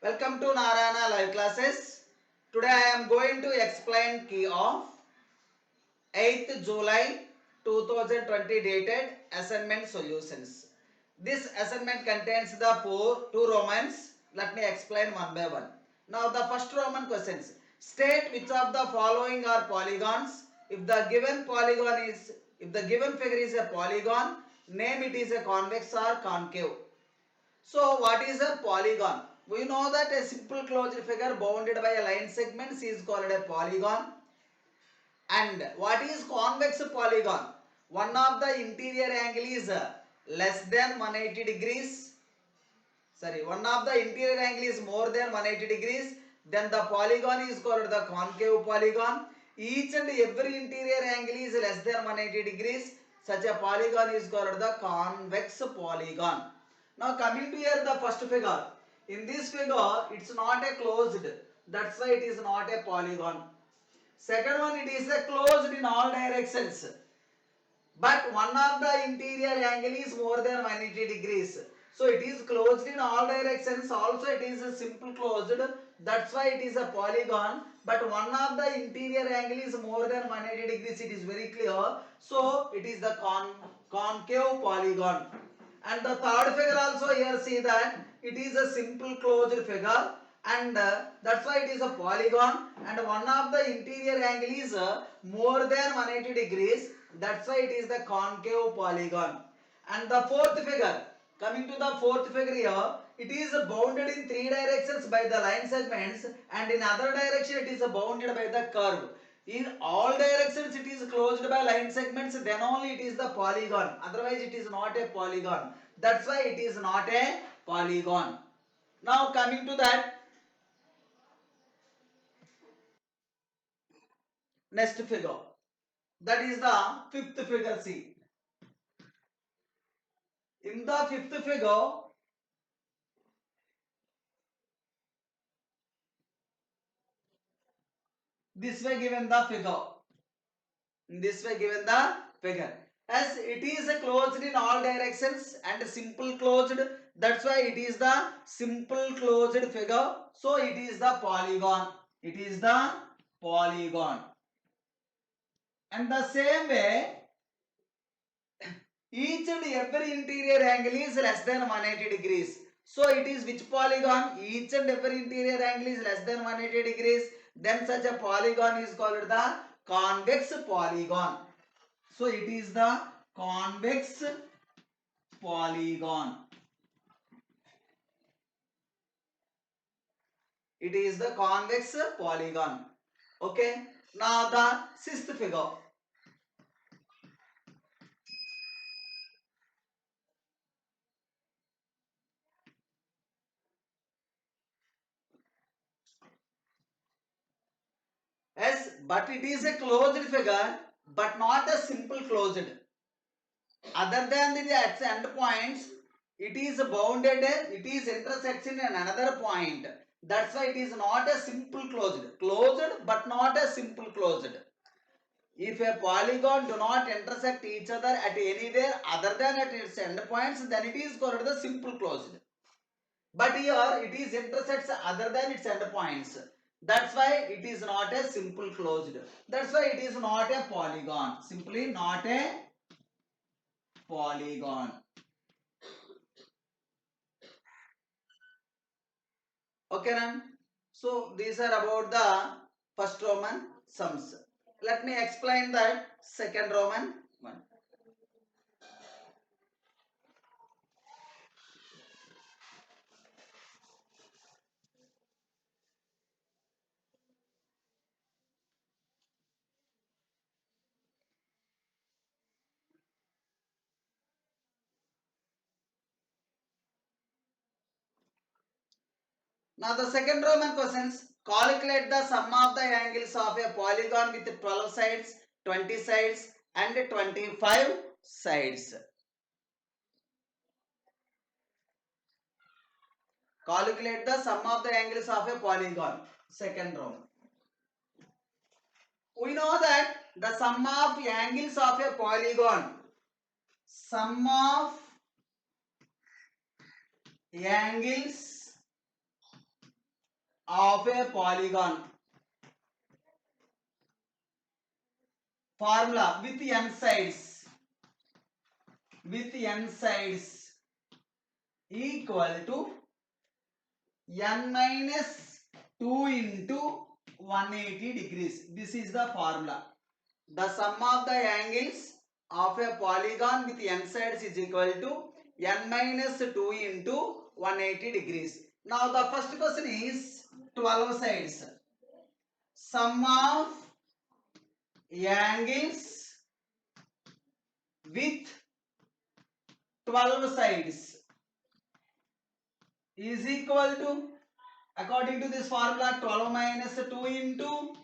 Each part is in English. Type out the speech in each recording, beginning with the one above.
Welcome to Narayana live classes. Today I am going to explain key of 8th July 2020 dated assignment solutions. This assignment contains the two Romans. Let me explain one by one. Now the first Roman questions. State which of the following are polygons. If the given figure is a polygon, name it is a convex or concave. So what is a polygon? We know that a simple closed figure bounded by a line segments is called a polygon. And what is convex polygon? One of the interior angle is less than 180 degrees. One of the interior angle is more than 180 degrees. Then the polygon is called the concave polygon. Each and every interior angle is less than 180 degrees. Such a polygon is called the convex polygon. Now coming to here the first figure. In this figure, it's not a closed. That's why it is not a polygon. Second one, it is a closed in all directions. But one of the interior angle is more than 180 degrees. So it is closed in all directions. Also it is a simple closed. That's why it is a polygon. But one of the interior angle is more than 180 degrees. It is very clear. So it is the concave polygon. And the third figure also here see that it is a simple closed figure. And that's why it is a polygon. And one of the interior angle is more than 180 degrees. That's why it is the concave polygon. And the fourth figure, coming to the fourth figure here, it is bounded in three directions by the line segments, and in other direction it is bounded by the curve. In all directions it is closed by line segments, then only it is the polygon. Otherwise it is not a polygon. That's why it is not a polygon. Now coming to that, next figure. That is the fifth figure. See. In the fifth figure, this way given the figure. In this way given the figure. As it is closed in all directions and simple closed. That's why it is the simple closed figure. So it is the polygon. It is the polygon. And the same way, each and every interior angle is less than 180 degrees. So it is which polygon? Each and every interior angle is less than 180 degrees. Then such a polygon is called the convex polygon. So it is the convex polygon. It is the convex polygon. Okay. Now the sixth figure. Yes, but it is a closed figure, but not a simple closed. Other than the end points, it is bounded, it is intersection in another point. That's why it is not a simple closed. Closed, but not a simple closed. If a polygon do not intersect each other at anywhere other than at its end points, then it is called the simple closed. But here it is intersects other than its end points. That's why it is not a simple closed. That's why it is not a polygon. Simply not a polygon. Okay, then. So these are about the first Roman sums. Let me explain that second Roman one. Now the second Roman questions. Calculate the sum of the angles of a polygon with 12 sides, 20 sides and 25 sides. Calculate the sum of the angles of a polygon. Second Roman. We know that the sum of angles of a polygon. Sum of angles of a polygon. Formula with n sides. With n sides equal to n minus 2 into 180 degrees. This is the formula. The sum of the angles of a polygon with n sides is equal to n minus 2 into 180 degrees. Now the first question is 12 sides. Sum of angles with 12 sides is equal to, according to this formula, 12 minus 2 into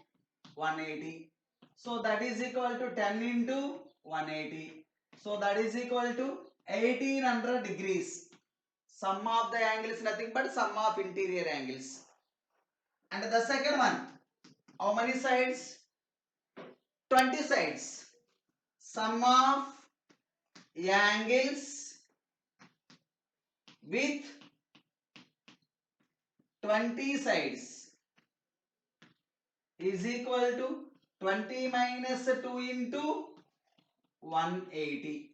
180. So that is equal to 10 into 180. So that is equal to 1800 degrees. Sum of the angles nothing but sum of interior angles. And the second one, how many sides? 20 sides. Sum of angles with 20 sides is equal to 20 minus 2 into 180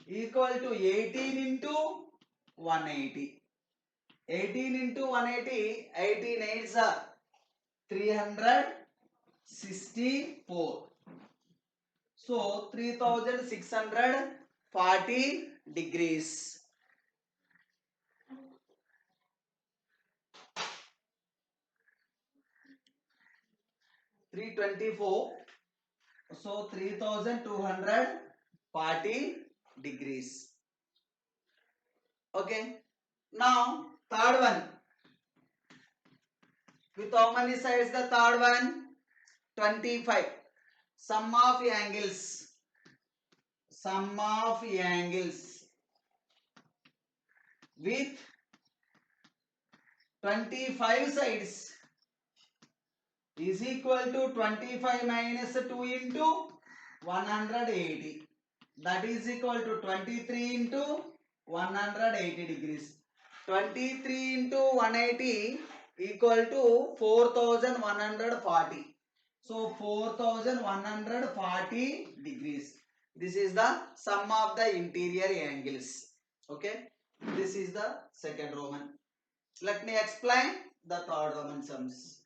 equal to 18 into 180. 18 into 180, 18 8s are 364. So 3640 degrees. 324. So 3240 degrees. Okay. Now third one. With how many sides the third one? 25. Sum of angles. Sum of angles with 25 sides is equal to 25 minus 2 into 180. That is equal to 23 into 180 degrees. 23 into 180 equal to 4140. So 4140 degrees. This is the sum of the interior angles. Okay. This is the second Roman. Let me explain the third Roman sums.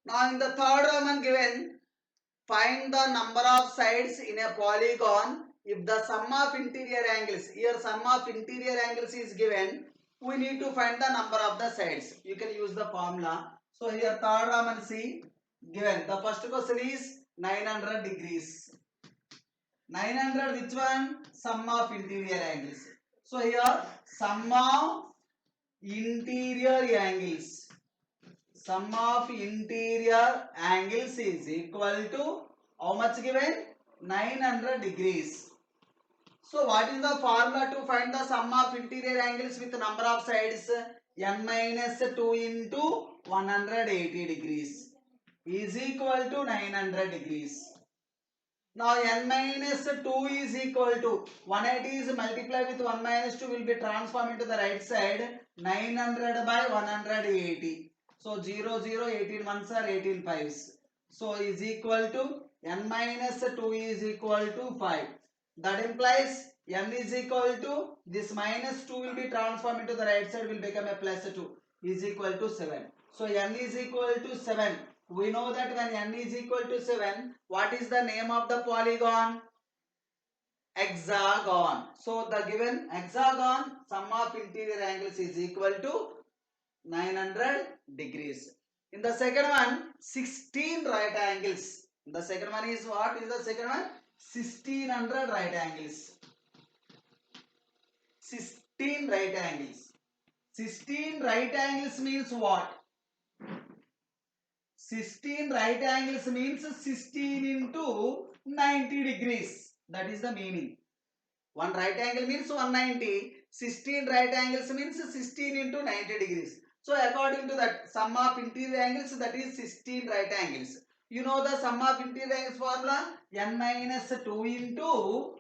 Now in the third Roman given, find the number of sides in a polygon if the sum of interior angles. Here sum of interior angles is given. We need to find the number of the sides. You can use the formula. So here third Roman C given. The first question is 900 degrees. 900 which one? Sum of interior angles. So here sum of interior angles. Sum of interior angles is equal to how much given? 900 degrees. So what is the formula to find the sum of interior angles with number of sides? N minus 2 into 180 degrees is equal to 900 degrees. Now n minus 2 is equal to 180 is multiplied with 1 minus 2 will be transformed into the right side. 900 by 180. So 0 0 18 ones are 18 5s. So is equal to n minus 2 is equal to 5. That implies n is equal to this minus 2 will be transformed into the right side will become a plus 2 is equal to 7. So n is equal to 7. We know that when n is equal to 7, what is the name of the polygon? Hexagon. So the given hexagon sum of interior angles is equal to 900 degrees. In the second one, 16 right angles. The second one is what? Is the second one? 1600 right angles. 16 right angles. 16 right angles means what? 16 right angles means 16 into 90 degrees. That is the meaning. One right angle means 190. 16 right angles means 16 into 90 degrees. So according to that sum of interior angles, that is 16 right angles. You know the sum of interior angles formula? N minus 2 into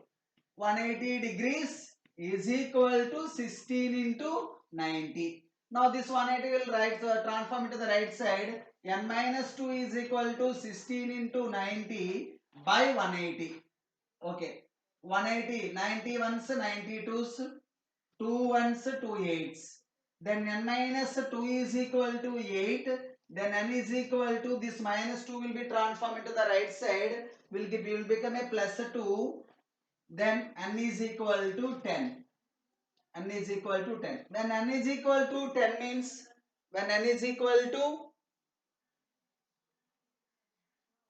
180 degrees is equal to 16 into 90. Now this 180 will transform into the right side. N minus 2 is equal to 16 into 90 by 180. Okay. 180, 90 ones, 92s, 2 ones, 2 eights. Then n minus 2 is equal to 8. Then n is equal to this minus 2 will be transformed into the right side. Will become a plus 2. Then n is equal to 10. N is equal to 10. When n is equal to 10 means, when n is equal to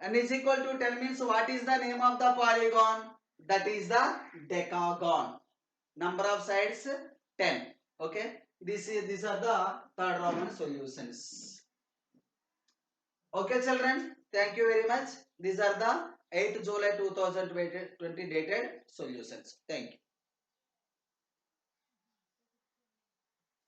10 means what is the name of the polygon? That is the decagon. Number of sides 10. Okay. These are the third Roman solutions. Okay, children. Thank you very much. These are the 8th July 2020 dated solutions. Thank you.